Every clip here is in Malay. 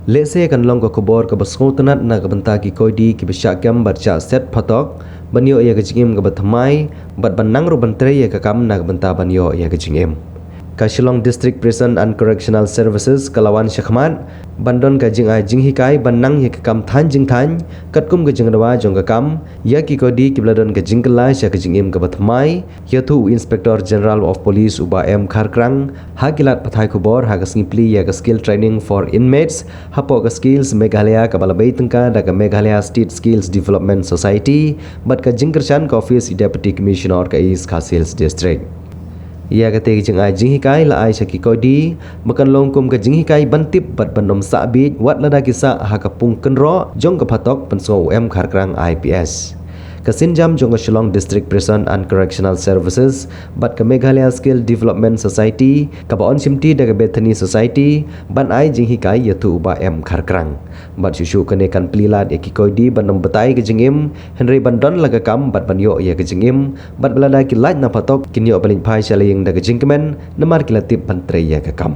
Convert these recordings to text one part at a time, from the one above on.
Lese kan long ko kubor ka basngo tanat na kabanta ki koidi ki besyakam barca set patok banyo ya kejingim ka bathamai bat banang ro bantre ya ka kam na kabanta banyo ya kejingim ka Shillong District Prison and Correctional Services Kalawan Shakhmat bandon ka jing ai jing hikai banang ya ka kam than jing than katkum ka jing rawa jong ka kam ya ki koidi ki bladon ka jing kala ya kejingim ka bathamai ya tu Inspector General of Police uba M Kharkrang hakilat pathai kubor ha ka singpli ya ka skill training for inmates hapo ka skills Meghalaya ka balabai tengka da ka Meghalaya State Skills Development Society bat ka jing kersan ka office Deputy Commissioner ka East Khasils District ia kata jing ai jing hikai la ai syaki kodi makan longkum ka jing hikai bantip bat bandom sabit wat lada kisa ha ka pung kenro jong ka phatok penso M Kharkrang IPS kasin jam jong ka Shillong District Prison and Correctional Services bat ka Meghalaya Skill Development Society ka baon simti da ka Bethany Society ban ai jing hikai yatu uba M Kharkrang bat susu kene kan pelilat ya ki kodi bandom betai ka jingim Henry bandon laga kam bat banyo ya ka jingim bat belada ki laj na phatok kinyo balin phai chaling da ka jingkemen namar kilatip bantre ya ka kam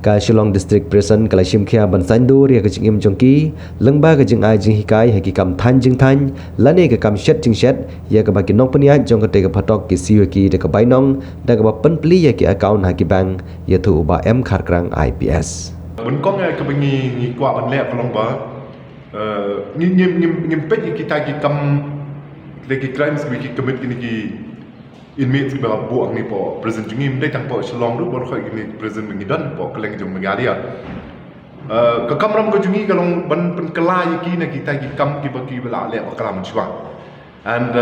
ka Shillong District Prison kala shimkhia ban sandur ya ka jingim jongki lengba ka jing ai jing hikai ha ki kam than jing than lane ka kam shet jing shet ya ka ba ki nong pania jong ka te ka phatok ki siwe ki de ka bainong da ka ba pen pli ya ki account ha ki bank ya thu uba M Kharkrang IPS Bun kong ya ke bengi kwa ban lek kolong ba ngim pet kita ki kam ki crimes ki commit ki inmates ki ba buang ni po prison jungim dai tang po Shillong ru bor khoi ni prison bengi dan po keleng jong Meghalaya ka kam ram ko jungi kalong ban pen kelai ki na kita ki kam ki ba ki bala lek kalam chwa and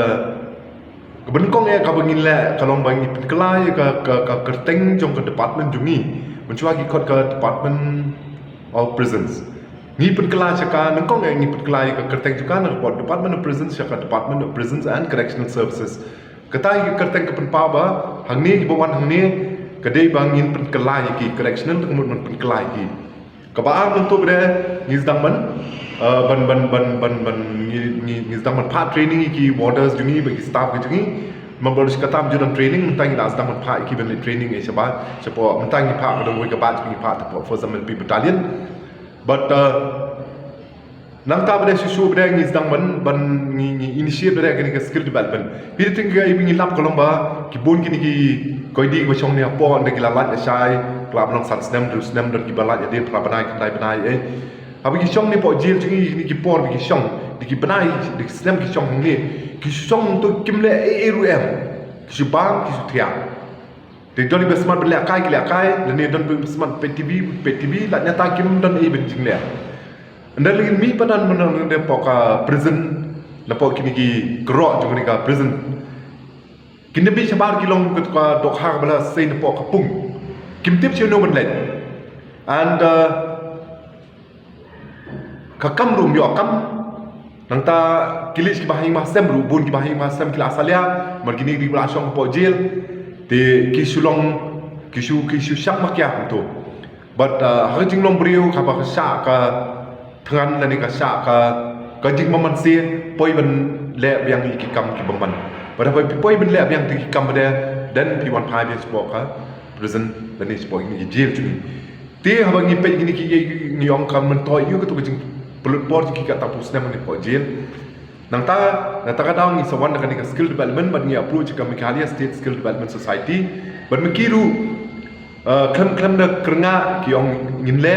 bun kong ya ka bengi lek kalong bangi pen kelai ka kerteng jong ke department jungi mencuba ki kot ke Department of Prisons ni pen kelai chaka nangkong ni pen kelai ka kerteng juga na Department of Prisons chaka Department of Prisons and Correctional Services katai ki kerteng ke pen pa ba hang ni ki bawan hang ni kadai bangin pen kelai ki correctional kemudian pen kelai ki ka ba untuk bre ni sedang ban ni sedang part training ki warders jungi bagi staff ki jungi memboleh kata menjadi training mentang kita sedang mempak iki benda training sebab mentang kita pak ada mereka bat pergi pak tempat for example pergi battalion but nang ta benda susu benda ni sedang ban ni initiate benda kini skill development bila tinggal ibu ni lap kolom ba kibun kini ki koidi ko chong ni apo anda kila lat sai kelab nong sat snem terus snem dan kibalat jadi pelabanai kendai abi ki chong ni po jil jingi ni ki por ki chong di ki banai di snem ki chong ni ki chong to kimle ru em ki bang ki tia de doni be smart bele akai le ni don be smart PTV la nyata kim don e ben jingle ndal lagi mi padan menang de poka prison la po kini ki gro jong ni ka prison kini bi sabar ki long ka dok ha bala sei ne po ka pung kim tip chino ben le and kakam rum yo kam nanta kilis ki bahing masam rubun ki bahing masam kila asalia margini di belasong po jail te kisu syang makia tu but hajing long brio ka ba sa ka thangan lani ka sa ka jing maman se poi ban le yang ki kam ki bamban pada poi ban le yang ki kam bada dan pi wan pai bi sport ka prison lani sport ni jail tu te habangi pe gini ki ni ong kam men toy yu ka tu jing pelut bor ki kat tapus nem ni po jail nang ta kadang ni sawan kan ni skill development ban ni approach ka Meghalaya State Skill Development Society ban mekiru klem da krenga ki ong ngin le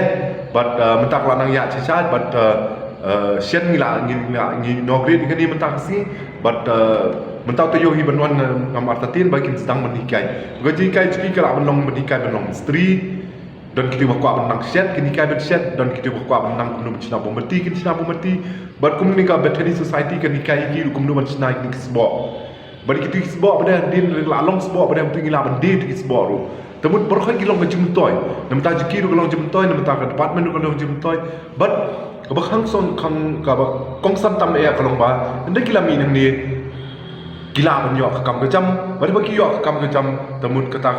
but mentak lanang ya chichat but shen ni nogrid kan ni mentak si but mentak to yo hi banwan ngam artatin bagi sedang menikai gaji kai ciki kala banong menikai banong istri dan kita bakwa menang set kini kai bet set dan kita bakwa menang kumnu cina bomati kini cina bomati but kumnu ka Bethany Society kini kai gi kumnu man cina kini sbo bari kita sbo pada din la long sbo pada penting la ban din sbo ru temut berkhoi kilong ke jumtoy nam ta jiki ru kilong jumtoy nam ta ka department ru kilong jumtoy but ka ba khang son khang ka ba kong san tam ya kilong ba ndai kilami nang ni gila ban yo ka kam ka jam bari ba ki yo ka kam ka jam temut kata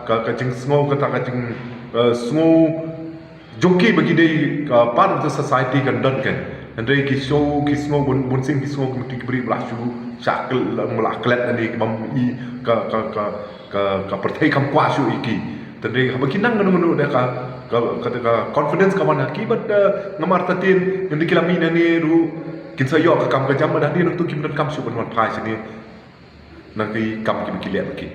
ka jing sngo kata ka jing semua joki bagi dia part of the society kan don kan andai kisau bun sing kisau kemudian beri belasyu syakil melaklet ni mam i ka pertai kam kuasu iki tanding haba kinang nganu dah ka confidence kawan ki bat ngamar tatin ngendi kilami nani ru kin sayo ka kam ka jam dah dia tu kim dan kam su ban pai sini nang ki kam ki kilet ki